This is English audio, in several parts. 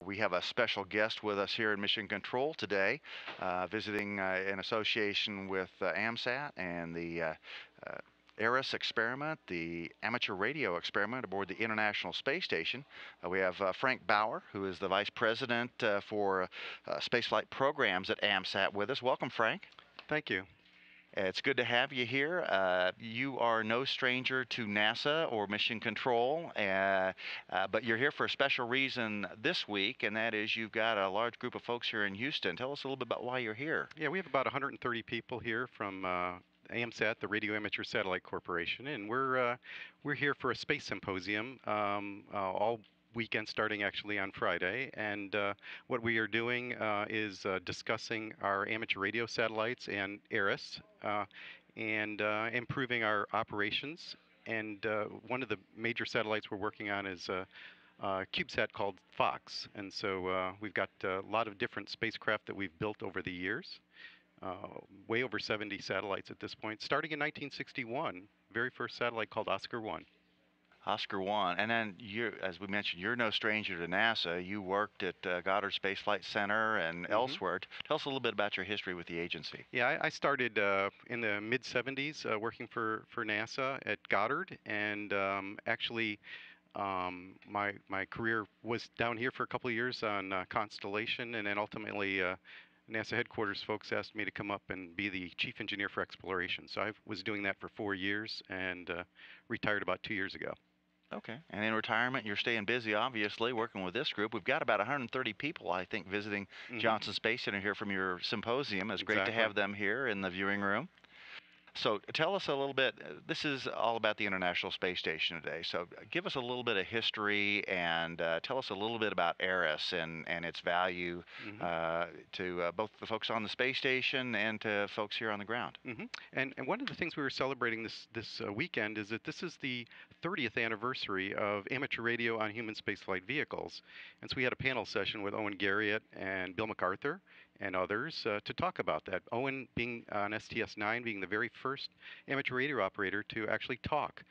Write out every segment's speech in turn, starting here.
We have a special guest with us here in Mission Control today, visiting in association with AMSAT and the uh, ARIS experiment, the amateur radio experiment aboard the International Space Station. We have Frank Bauer, who is the Vice President for Spaceflight Programs at AMSAT with us. Welcome, Frank. Thank you. It's good to have you here. You are no stranger to NASA or Mission Control, but you're here for a special reason this week, and that is you've got a large group of folks here in Houston. Tell us a little bit about why you're here. Yeah, we have about 130 people here from AMSAT, the Radio Amateur Satellite Corporation, and we're here for a space symposium all weekend, starting actually on Friday. And what we are doing is discussing our amateur radio satellites and ARIS, and improving our operations. And one of the major satellites we're working on is CubeSat called Fox. And so we've got a lot of different spacecraft that we've built over the years, way over 70 satellites at this point, starting in 1961, very first satellite called Oscar 1. Oscar One, and then you, as we mentioned, you're no stranger to NASA. You worked at Goddard Space Flight Center and elsewhere. Tell us a little bit about your history with the agency. Yeah, I started in the mid 70s working for NASA at Goddard, and actually my career was down here for a couple of years on Constellation, and then ultimately NASA headquarters folks asked me to come up and be the chief engineer for exploration. So I was doing that for 4 years and retired about 2 years ago. Okay. And in retirement, you're staying busy, obviously, working with this group. We've got about 130 people, I think, visiting Johnson Space Center here from your symposium. It's great to have them here in the viewing room. So tell us a little bit. This is all about the International Space Station today. So give us a little bit of history and tell us a little bit about ARIS and its value to both the folks on the space station and to folks here on the ground. And one of the things we were celebrating this weekend is that this is the 30th anniversary of amateur radio on human spaceflight vehicles. And so we had a panel session with Owen Garriott and Bill MacArthur and others to talk about that. Owen being on STS-9, being the very first amateur radio operator to actually talk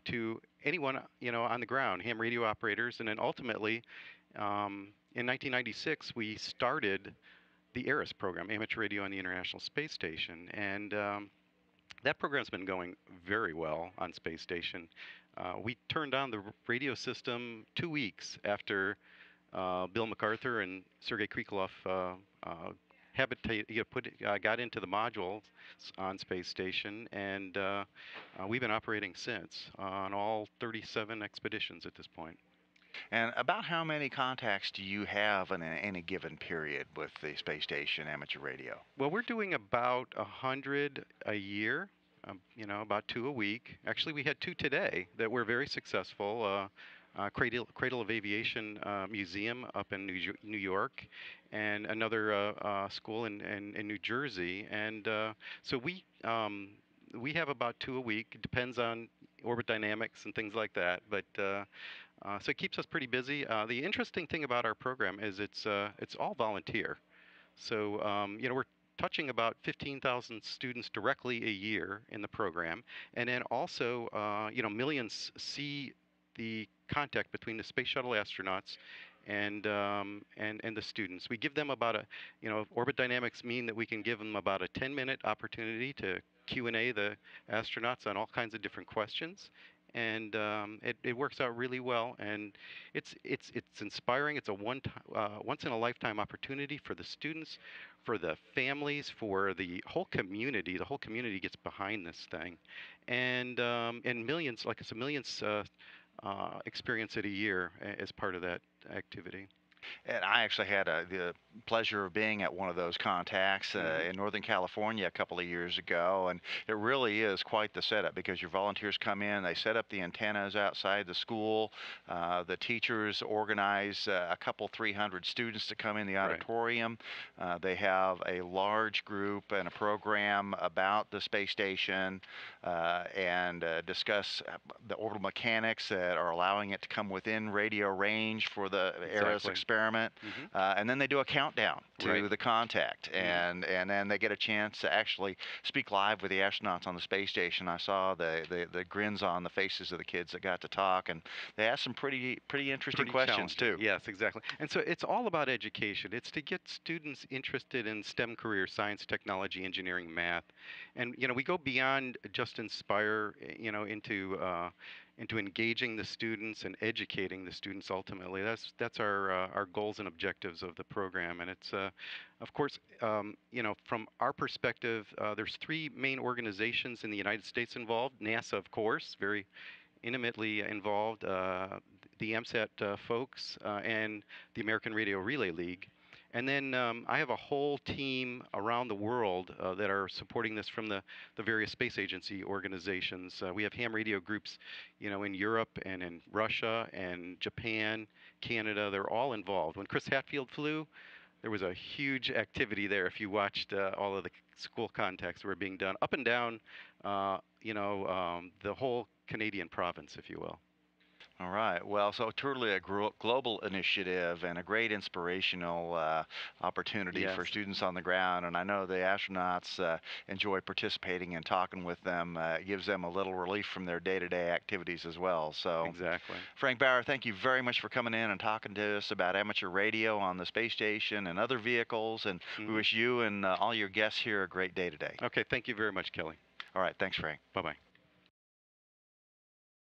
to anyone on the ground, ham radio operators, and then ultimately in 1996 we started the ARIS program, Amateur Radio on the International Space Station, and that program's been going very well on Space Station. We turned on the radio system 2 weeks after Bill MacArthur and Sergei Krikalev got into the modules on Space Station, and we've been operating since on all 37 expeditions at this point. And about how many contacts do you have in any given period with the space station amateur radio? Well, we're doing about 100 a year, about 2 a week. Actually, we had 2 today that were very successful. Cradle of Aviation Museum up in New York, and another school in New Jersey. And so we have about 2 a week. Depends on orbit dynamics and things like that. But so it keeps us pretty busy. The interesting thing about our program is it's all volunteer. So we're touching about 15,000 students directly a year in the program, and then also millions see the contact between the space shuttle astronauts and the students. We give them about orbit dynamics mean that we can give them about a 10-minute opportunity to Q&A the astronauts on all kinds of different questions, and it works out really well, and it's inspiring. It's a once in a lifetime opportunity for the students, for the families, for the whole community. The whole community gets behind this thing, and millions, like I said, millions experience it a year as part of that activity. And I actually had the pleasure of being at one of those contacts in Northern California a couple of years ago, and it really is quite the setup because your volunteers come in, they set up the antennas outside the school, the teachers organize a couple 300 students to come in the auditorium. They have a large group and a program about the space station and discuss the orbital mechanics that are allowing it to come within radio range for the ARIS experiment. experiment, and then they do a countdown to the contact, and then they get a chance to actually speak live with the astronauts on the space station. I saw the grins on the faces of the kids that got to talk, and they asked some pretty interesting questions too. Yes, exactly. And so it's all about education. It's to get students interested in STEM careers: science, technology, engineering, math. And we go beyond just inspire, into engaging the students and educating the students ultimately. That's our goals and objectives of the program. And it's of course, from our perspective, there's three main organizations in the United States involved. NASA, of course, very intimately involved, the AMSAT folks, and the American Radio Relay League. And then I have a whole team around the world that are supporting this from the various space agency organizations. We have ham radio groups, in Europe and in Russia and Japan, Canada. They're all involved. When Chris Hadfield flew, there was a huge activity there. If you watched all of the school contacts that were being done up and down, the whole Canadian province, if you will. All right. Well, so truly a global initiative and a great inspirational opportunity for students on the ground. And I know the astronauts enjoy participating and talking with them. It gives them a little relief from their day-to-day activities as well. So, exactly. Frank Bauer, thank you very much for coming in and talking to us about amateur radio on the space station and other vehicles. And we wish you and all your guests here a great day today. Okay. Thank you very much, Kelly. All right. Thanks, Frank. Bye-bye.